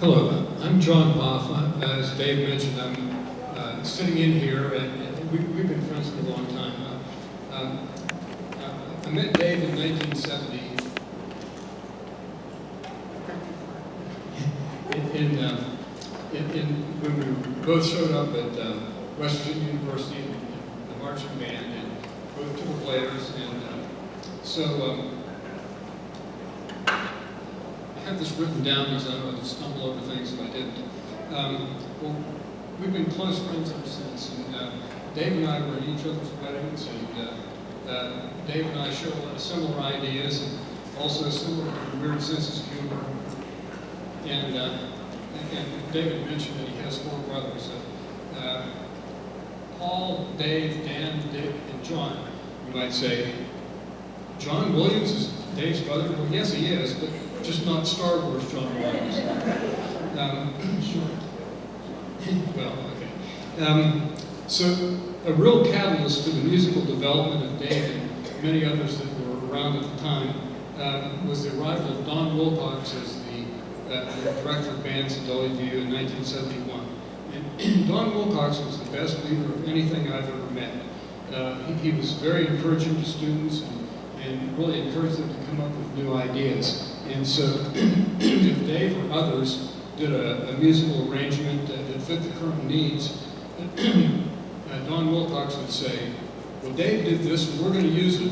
Hello, I'm John Paff. As Dave mentioned, I'm sitting in here, and we've been friends for a long time. I met Dave in 1970 when we both showed up at West Virginia University in the marching band, and both tour players. And I have this written down because I don't stumble over things if I didn't. Well, we've been close friends ever since. And Dave and I were at each other's weddings, and Dave and I share a lot of similar ideas and also similar weird senses of humor. And David mentioned that he has 4 brothers. Paul, Dave, Dan, Dick, and John. You might say, John Williams is Dave's brother? Well, yes, he is, but just not Star Wars John Williams. Well, okay. So a real catalyst to the musical development of Dave and many others that were around at the time was the arrival of Don Wilcox as the director of bands at WVU in 1971. And Don Wilcox was the best leader of anything I've ever met. He was very encouraging to students and really encouraged them to come up with new ideas. And so if Dave or others did a musical arrangement that fit the current needs, Don Wilcox would say, well, Dave did this and we're going to use it.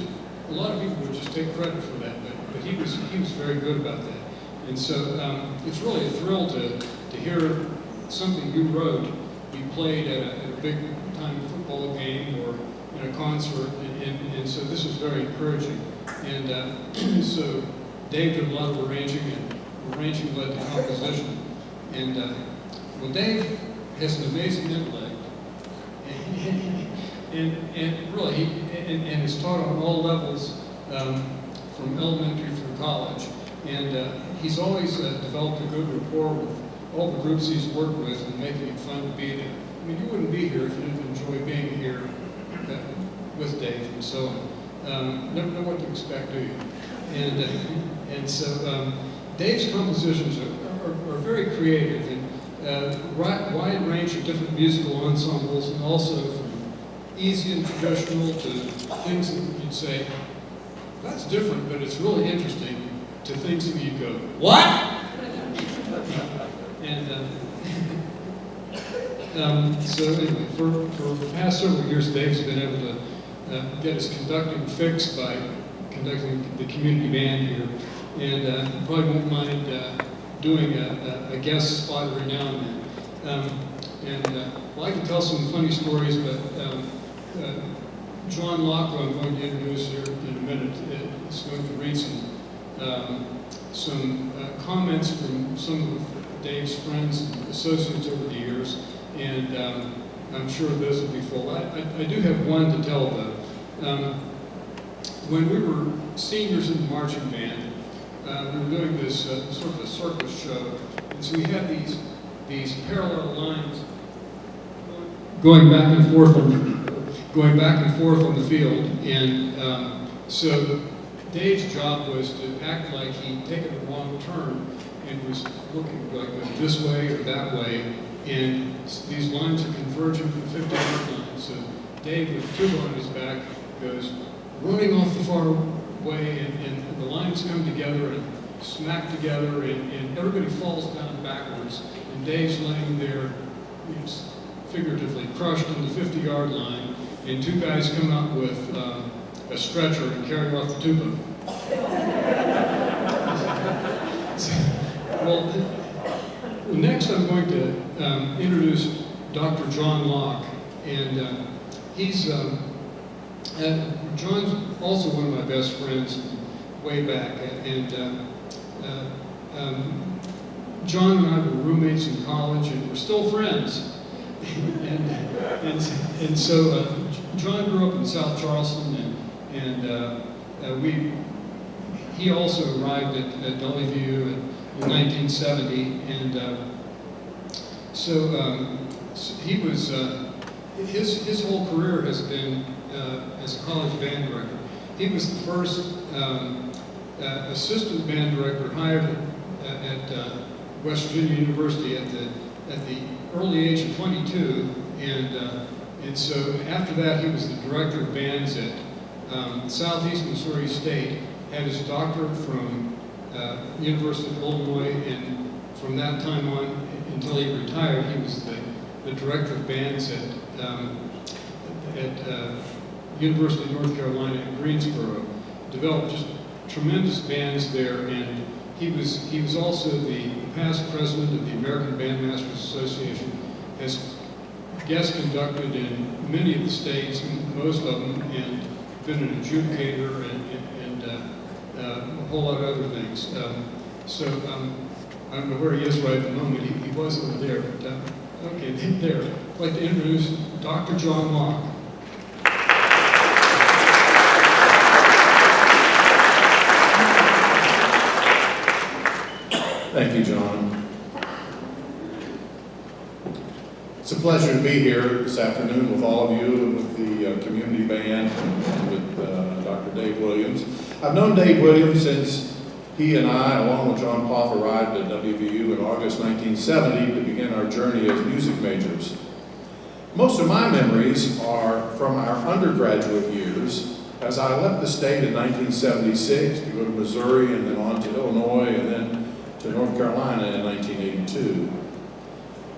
A lot of people would just take credit for that, but he was very good about that. And so it's really a thrill to hear something you wrote be played at a big time football game or in a concert, and so this was very encouraging. And so Dave did a lot of arranging, and arranging led to composition. And well, Dave has an amazing intellect, and really, and is taught on all levels, from elementary through college. And he's always developed a good rapport with all the groups he's worked with, and making it fun to be there. I mean, you wouldn't be here if you didn't enjoy being here with Dave and so on. Never know what to expect, do you? And so Dave's compositions are very creative, and wide range of different musical ensembles, and also from easy and traditional to things that you'd say, that's different, but it's really interesting, to things that you go, what? And so anyway, for the past several years, Dave's been able to get his conducting fixed by conducting the community band here, and he probably won't mind doing a guest spot every now and then. Well, I can tell some funny stories, but John Locke, who I'm going to introduce here in a minute, is going to read some comments from some of Dave's friends and associates over the years, and I'm sure those will be full. I do have one to tell, though. When we were seniors in the marching band, we were doing this sort of a circus show, and so we had these parallel lines going back and forth on the field, and so Dave's job was to act like he'd taken a wrong turn and was looking like this way or that way, and these lines are converging to the 50-yard line. So Dave, with the tuba on his back, goes running off the far way, and the lines come together and smack together, and everybody falls down backwards, and Dave's laying there, figuratively crushed on the 50-yard line, and 2 guys come out with a stretcher and carry off the tuba. Well, next I'm going to introduce Dr. John Locke, and John's also one of my best friends way back, and John and I were roommates in college, and we're still friends. and so John grew up in South Charleston, and he also arrived at WVU in 1970, and so he was his whole career has been as a college band director. He was the first assistant band director hired at West Virginia University at the early age of 22, and so after that he was the director of bands at Southeast Missouri State, had his doctorate from University of Illinois, and from that time on until he retired, he was the director of bands at University of North Carolina at Greensboro. Developed just tremendous bands there, and he was also the past president of the American Bandmasters Association, has guest conducted in many of the states, most of them, and been an adjudicator and a whole lot of other things. I don't know where he is right at the moment. He was over there, but okay, there. I'd like to introduce Dr. John Locke. Thank you, John. It's a pleasure to be here this afternoon with all of you and with the community band and with Dr. Dave Williams. I've known Dave Williams since he and I, along with John Paff, arrived at WVU in August 1970 to begin our journey as music majors. Most of my memories are from our undergraduate years, as I left the state in 1976 to go to Missouri and then on to Illinois and then to North Carolina in 1982.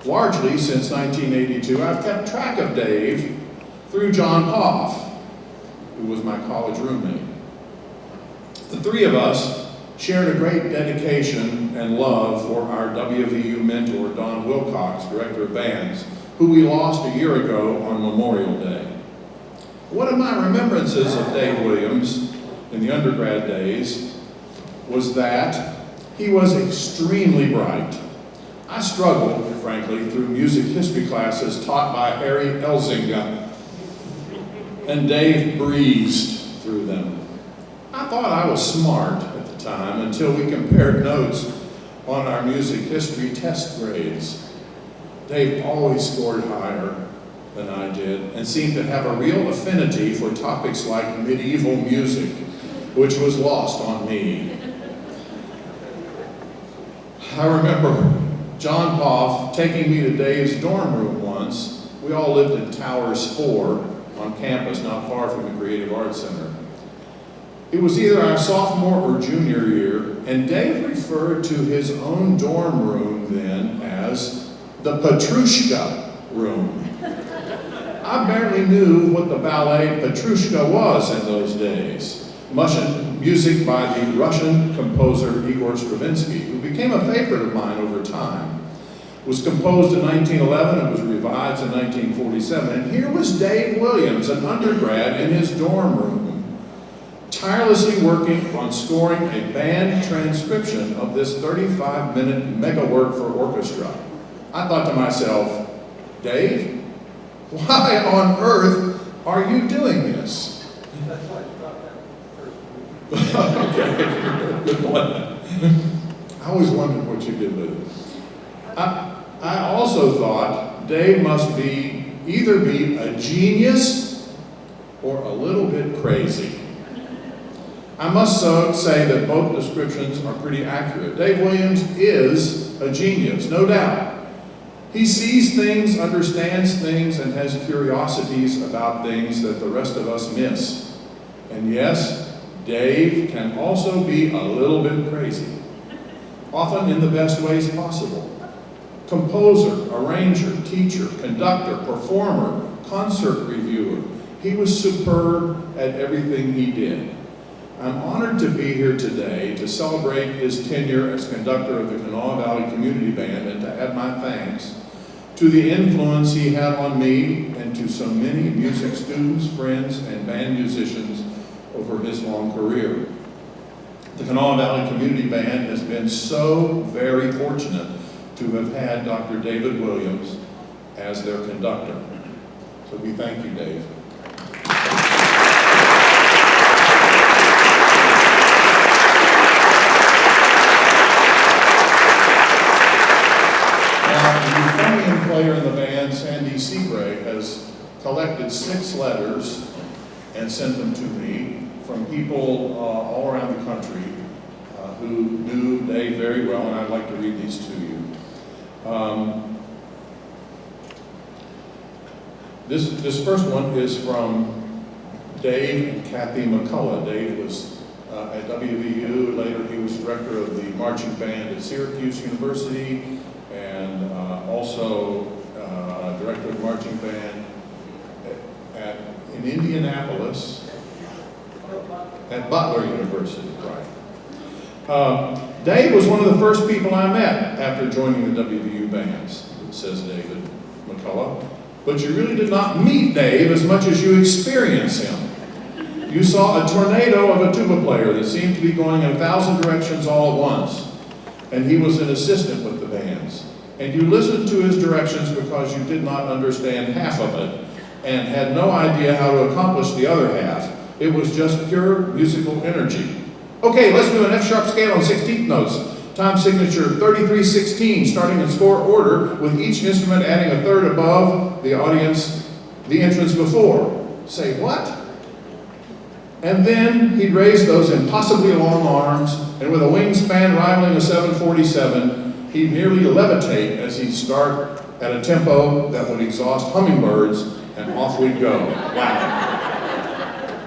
Largely since 1982, I've kept track of Dave through John Paff, who was my college roommate. The three of us shared a great dedication and love for our WVU mentor, Don Wilcox, director of bands, who we lost a year ago on Memorial Day. One of my remembrances of Dave Williams in the undergrad days was that he was extremely bright. I struggled, frankly, through music history classes taught by Harry Elzinga, and Dave breezed through them. I thought I was smart at the time until we compared notes on our music history test grades. Dave always scored higher than I did and seemed to have a real affinity for topics like medieval music, which was lost on me. I remember John Paff taking me to Dave's dorm room once. We all lived in Towers 4 on campus, not far from the Creative Arts Center. It was either our sophomore or junior year, and Dave referred to his own dorm room then as the Petrushka room. I barely knew what the ballet Petrushka was in those days. Music by the Russian composer Igor Stravinsky, who became a favorite of mine over time. It was composed in 1911, it was revised in 1947, and here was Dave Williams, an undergrad, in his dorm room, tirelessly working on scoring a band transcription of this 35-minute mega work for orchestra. I thought to myself, Dave, why on earth are you doing this? Okay, good one. I always wondered what you did with it. I also thought Dave must either be a genius or a little bit crazy. I must say that both descriptions are pretty accurate. Dave Williams is a genius, no doubt. He sees things, understands things, and has curiosities about things that the rest of us miss. And yes, Dave can also be a little bit crazy, often in the best ways possible. Composer, arranger, teacher, conductor, performer, concert reviewer. He was superb at everything he did. I'm honored to be here today to celebrate his tenure as conductor of the Kanawha Valley Community Band and to add my thanks to the influence he had on me and to so many music students, friends, and band musicians over his long career. The Kanawha Valley Community Band has been so very fortunate to have had Dr. David Williams as their conductor. So we thank you, Dave. Now, the Euphonium player in the band, Sandy Seabray, has collected 6 letters and sent them to me from people all around the country who knew Dave very well, and I'd like to read these to you. This first one is from Dave and Kathy McCullough. Dave was at WVU. Later, he was director of the marching band at Syracuse University, and also director of the marching band in Indianapolis at Butler University. Right. Dave was one of the first people I met after joining the WVU bands, says David McCullough. But you really did not meet Dave as much as you experienced him. You saw a tornado of a tuba player that seemed to be going in 1,000 directions all at once. And he was an assistant with the bands. And you listened to his directions because you did not understand half of it and had no idea how to accomplish the other half. It was just pure musical energy. Okay, let's do an F-sharp scale on 16th notes. Time signature 3316, starting in score order, with each instrument adding a third above the audience, the entrance before. Say what? And then he'd raise those impossibly long arms, and with a wingspan rivaling a 747, he'd nearly levitate as he'd start at a tempo that would exhaust hummingbirds, and off we'd go. Wow.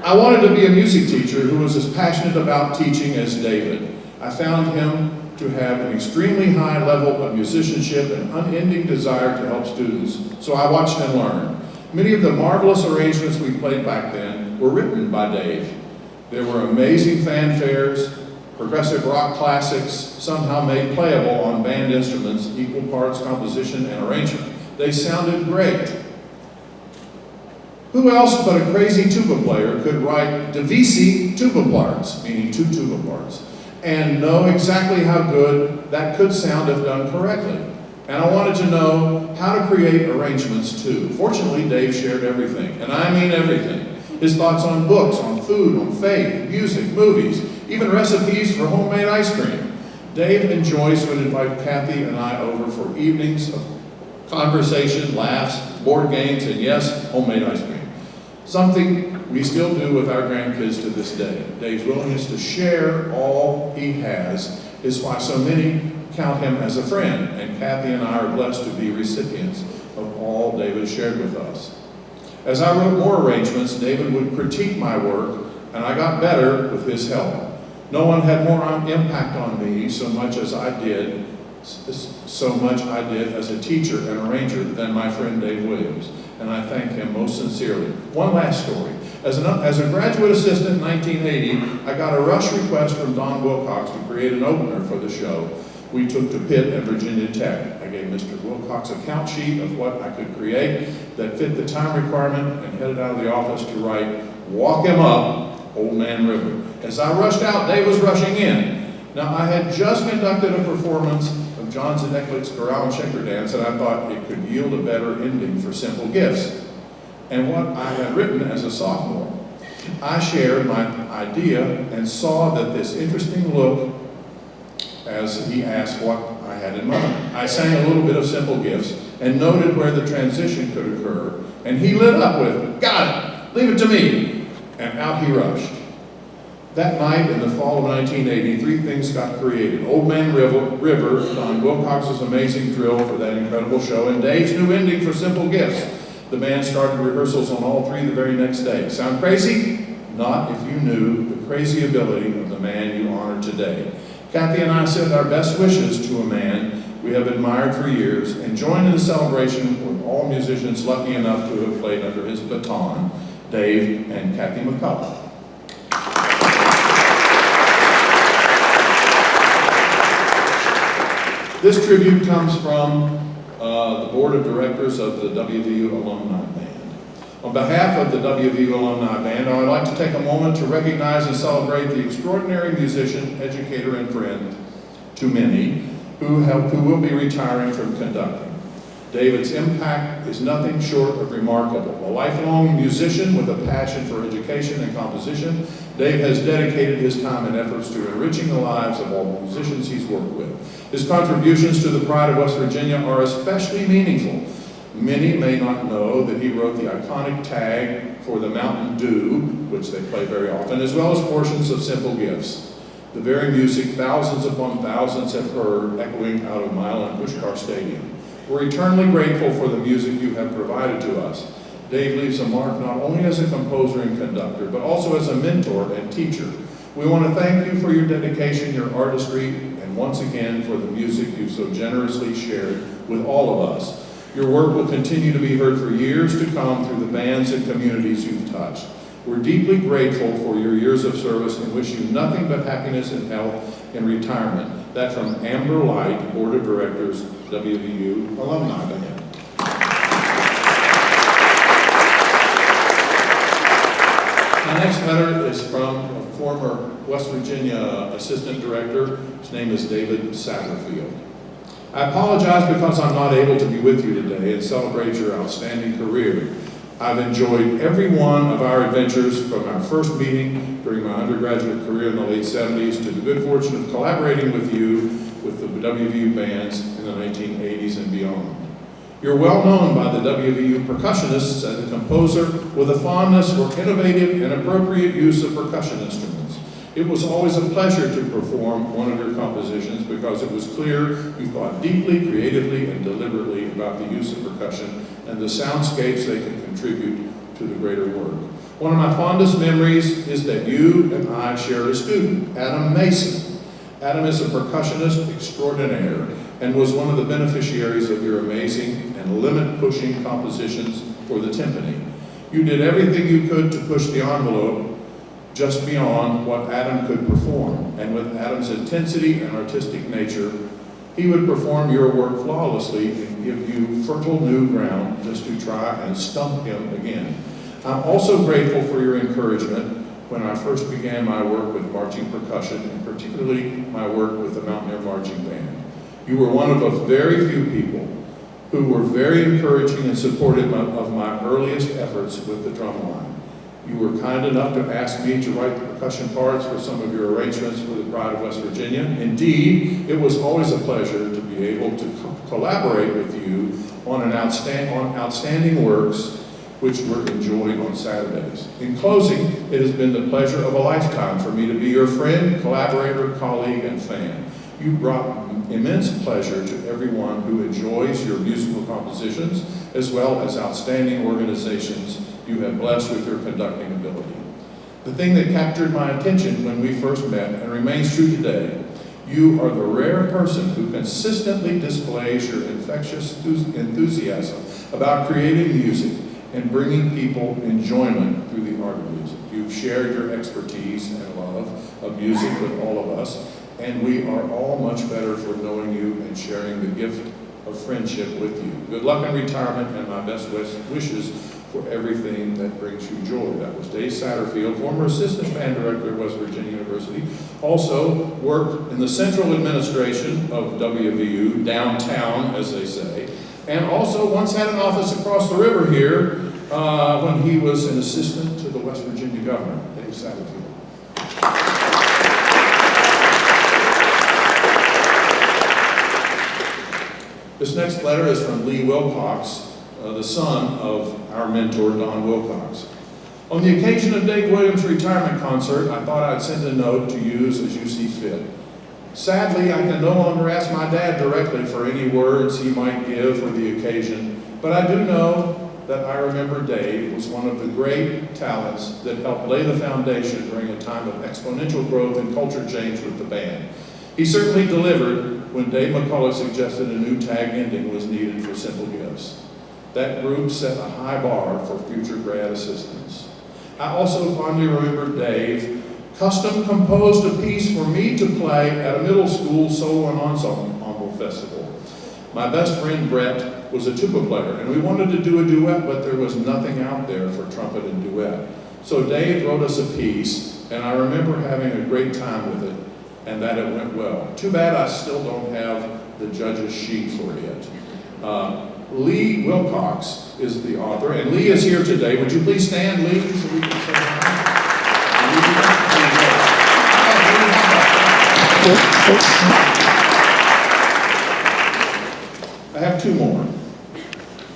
I wanted to be a music teacher who was as passionate about teaching as David. I found him to have an extremely high level of musicianship and unending desire to help students, so I watched and learned. Many of the marvelous arrangements we played back then were written by Dave. There were amazing fanfares, progressive rock classics, somehow made playable on band instruments, equal parts composition and arrangement. They sounded great. Who else but a crazy tuba player could write divisi tuba parts, meaning 2 tuba parts, and know exactly how good that could sound if done correctly? And I wanted to know how to create arrangements too. Fortunately, Dave shared everything, and I mean everything. His thoughts on books, on food, on faith, music, movies, even recipes for homemade ice cream. Dave and Joyce would invite Kathy and I over for evenings of conversation, laughs, board games, and yes, homemade ice cream. Something we still do with our grandkids to this day. Dave's willingness to share all he has is why so many count him as a friend, and Kathy and I are blessed to be recipients of all David shared with us. As I wrote more arrangements, David would critique my work, and I got better with his help. No one had more impact on me so much I did as a teacher and arranger than my friend Dave Williams, and I thank him most sincerely. One last story. As a graduate assistant in 1980, I got a rush request from Don Wilcox to create an opener for the show we took to Pitt and Virginia Tech. I gave Mr. Wilcox a count sheet of what I could create that fit the time requirement and headed out of the office to write, "Walk Him Up, Old Man River." As I rushed out, Dave was rushing in. Now, I had just conducted a performance of John Zedeklich's Chorale and Shaker Dance, and I thought it could yield a better ending for Simple Gifts. And what I had written as a sophomore, I shared my idea and saw that this interesting look as he asked what I had in mind. I sang a little bit of Simple Gifts and noted where the transition could occur, and he lit up with, "Got it, leave it to me," and out he rushed. That night in the fall of 1980, 3 things got created. Old Man River, Don Wilcox's amazing drill for that incredible show, and Dave's new ending for Simple Gifts. The band started rehearsals on all 3 the very next day. Sound crazy? Not if you knew the crazy ability of the man you honor today. Kathy and I send our best wishes to a man we have admired for years and join in the celebration with all musicians lucky enough to have played under his baton, Dave and Kathy McCullough. This tribute comes from the board of directors of the WVU Alumni Band. On behalf of the WVU Alumni Band, I would like to take a moment to recognize and celebrate the extraordinary musician, educator, and friend to many who will be retiring from conducting. David's impact is nothing short of remarkable. A lifelong musician with a passion for education and composition, Dave has dedicated his time and efforts to enriching the lives of all the musicians he's worked with. His contributions to the pride of West Virginia are especially meaningful. Many may not know that he wrote the iconic tag for the Mountain Dew, which they play very often, as well as portions of Simple Gifts. the very music thousands upon thousands have heard echoing out of Mile and Pushkar Stadium. We're eternally grateful for the music you have provided to us. Dave leaves a mark not only as a composer and conductor, but also as a mentor and teacher. We want to thank you for your dedication, your artistry, and once again for the music you've so generously shared with all of us. Your work will continue to be heard for years to come through the bands and communities you've touched. We're deeply grateful for your years of service and wish you nothing but happiness and health in retirement. That from Amber Light, Board of Directors, WVU Alumni Band. The next letter is from a former West Virginia Assistant Director. His name is David Satterfield. I apologize because I'm not able to be with you today and celebrate your outstanding career. I've enjoyed every one of our adventures from our first meeting during my undergraduate career in the late 70s to the good fortune of collaborating with you with the WVU bands in the 1980s and beyond. You're well known by the WVU percussionists as a composer with a fondness for innovative and appropriate use of percussion instruments. It was always a pleasure to perform one of your compositions because it was clear you thought deeply, creatively, and deliberately about the use of percussion and the soundscapes they can contribute to the greater work. One of my fondest memories is that you and I shared a student, Adam Mason. Adam is a percussionist extraordinaire and was one of the beneficiaries of your amazing and limit-pushing compositions for the timpani. You did everything you could to push the envelope just beyond what Adam could perform, and with Adam's intensity and artistic nature, he would perform your work flawlessly and give you fertile new ground just to try and stump him again. I'm also grateful for your encouragement when I first began my work with marching percussion, and particularly my work with the Mountaineer Marching Band. You were one of a very few people who were very encouraging and supportive of my earliest efforts with the drumline. You were kind enough to ask me to write the percussion parts for some of your arrangements for the Pride of West Virginia. Indeed, it was always a pleasure to be able to collaborate with you on outstanding works which were enjoyed on Saturdays. In closing, it has been the pleasure of a lifetime for me to be your friend, collaborator, colleague, and fan. You brought immense pleasure to everyone who enjoys your musical compositions, as well as outstanding organizations you have blessed with your conducting ability. The thing that captured my attention when we first met, and remains true today, you are the rare person who consistently displays your infectious enthusiasm about creating music and bringing people enjoyment through the art of music. You've shared your expertise and love of music with all of us, and we are all much better for knowing you and sharing the gift of friendship with you. Good luck in retirement, and my best wishes for everything that brings you joy. That was Dave Satterfield, former assistant band director at West Virginia University. Also worked in the central administration of WVU, downtown, as they say, and also once had an office across the river here when he was an assistant to the West Virginia governor, Dave Satterfield. This next letter is from Lee Wilcox, the son of our mentor, Don Wilcox. On the occasion of Dave Williams' retirement concert, I thought I'd send a note to use as you see fit. Sadly, I can no longer ask my dad directly for any words he might give for the occasion, but I do know that I remember Dave was one of the great talents that helped lay the foundation during a time of exponential growth and culture change with the band. He certainly delivered when Dave McCullough suggested a new tag ending was needed for Simple Gifts. That group set a high bar for future grad assistants. I also fondly remember Dave custom composed a piece for me to play at a middle school solo and ensemble festival. My best friend Brett was a tuba player, and we wanted to do a duet, but there was nothing out there for trumpet and duet. So Dave wrote us a piece, and I remember having a great time with it, and that it went well. Too bad I still don't have the judge's sheet for it. Lee Wilcox is the author, and Lee is here today. Would you please stand, Lee, so we can say hi? I have two more.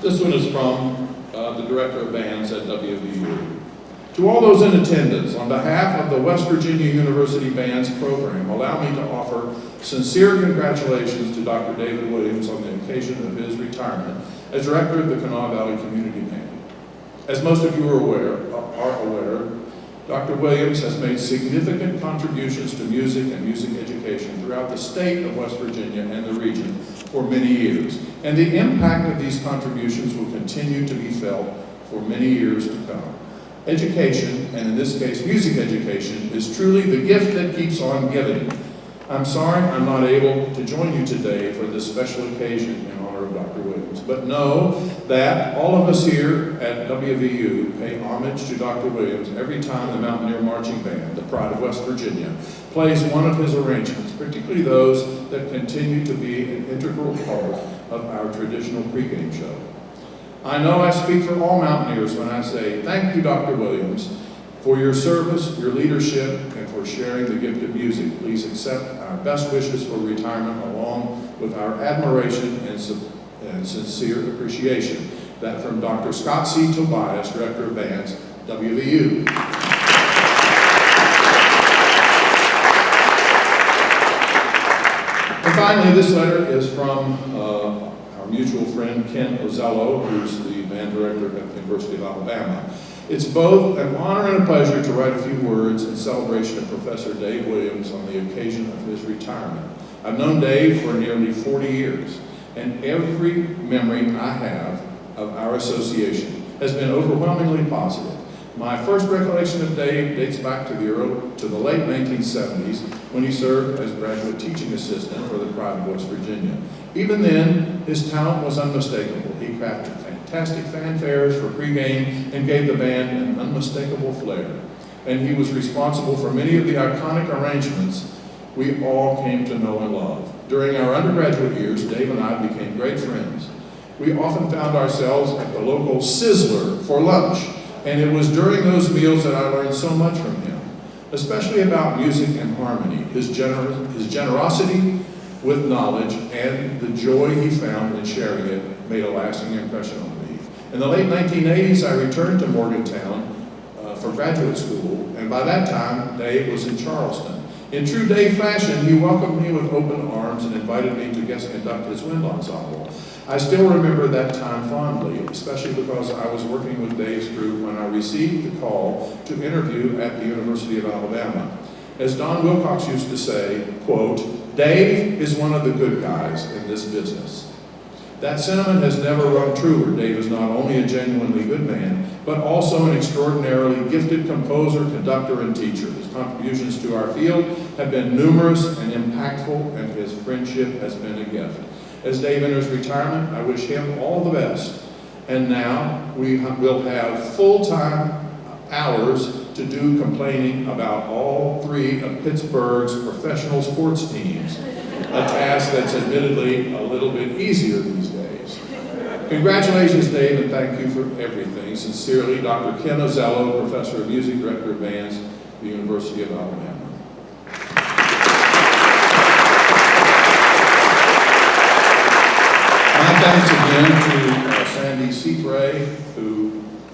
This one is from the director of bands at WVU. To all those in attendance, on behalf of the West Virginia University Band's program, allow me to offer sincere congratulations to Dr. David Williams on the occasion of his retirement as Director of the Kanawha Valley Community Band. As most of you are aware, Dr. Williams has made significant contributions to music and music education throughout the state of West Virginia and the region for many years. And the impact of these contributions will continue to be felt for many years to come. Education, and in this case music education, is truly the gift that keeps on giving. I'm sorry I'm not able to join you today for this special occasion in honor of Dr. Williams, but know that all of us here at WVU pay homage to Dr. Williams every time the Mountaineer Marching Band, the pride of West Virginia, plays one of his arrangements, particularly those that continue to be an integral part of our traditional pregame show. I know I speak for all Mountaineers when I say thank you, Dr. Williams, for your service, your leadership, and for sharing the gift of music. Please accept our best wishes for retirement along with our admiration and sincere appreciation. That from Dr. Scott C. Tobias, Director of Bands, WVU. And finally, this letter is from our mutual friend Ken Ozello, who's the band director at the University of Alabama. It's both an honor and a pleasure to write a few words in celebration of Professor Dave Williams on the occasion of his retirement. I've known Dave for nearly 40 years, and every memory I have of our association has been overwhelmingly positive. My first recollection of Dave dates back to the late 1970s when he served as graduate teaching assistant for the pride of West Virginia. Even then, his talent was unmistakable. He crafted fantastic fanfares for pregame and gave the band an unmistakable flair. And he was responsible for many of the iconic arrangements we all came to know and love. During our undergraduate years, Dave and I became great friends. We often found ourselves at the local Sizzler for lunch, and it was during those meals that I learned so much from him, especially about music and harmony, his generosity with knowledge, and the joy he found in sharing it made a lasting impression on me. In the late 1980s, I returned to Morgantown for graduate school, and by that time, Dave was in Charleston. In true Dave fashion, he welcomed me with open arms and invited me to guest conduct his wind ensemble. I still remember that time fondly, especially because I was working with Dave's group when I received the call to interview at the University of Alabama. As Don Wilcox used to say, quote, "Dave is one of the good guys in this business." That sentiment has never rung truer. Dave is not only a genuinely good man, but also an extraordinarily gifted composer, conductor, and teacher. His contributions to our field have been numerous and impactful, and his friendship has been a gift. As Dave enters retirement, I wish him all the best. And now we will have full-time hours to do complaining about all three of Pittsburgh's professional sports teams, a task that's admittedly a little bit easier these days. Congratulations, Dave, and thank you for everything. Sincerely, Dr. Ken Ozello, Professor of Music, Director of Bands, the University of Alabama. My thanks again to Sandy Seapray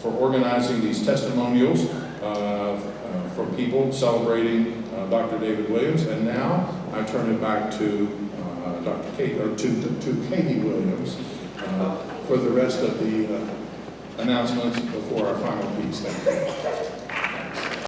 for organizing these testimonials from people celebrating Dr. David Williams. And now I turn it back to Katie Williams for the rest of the announcements before our final piece. Thank you.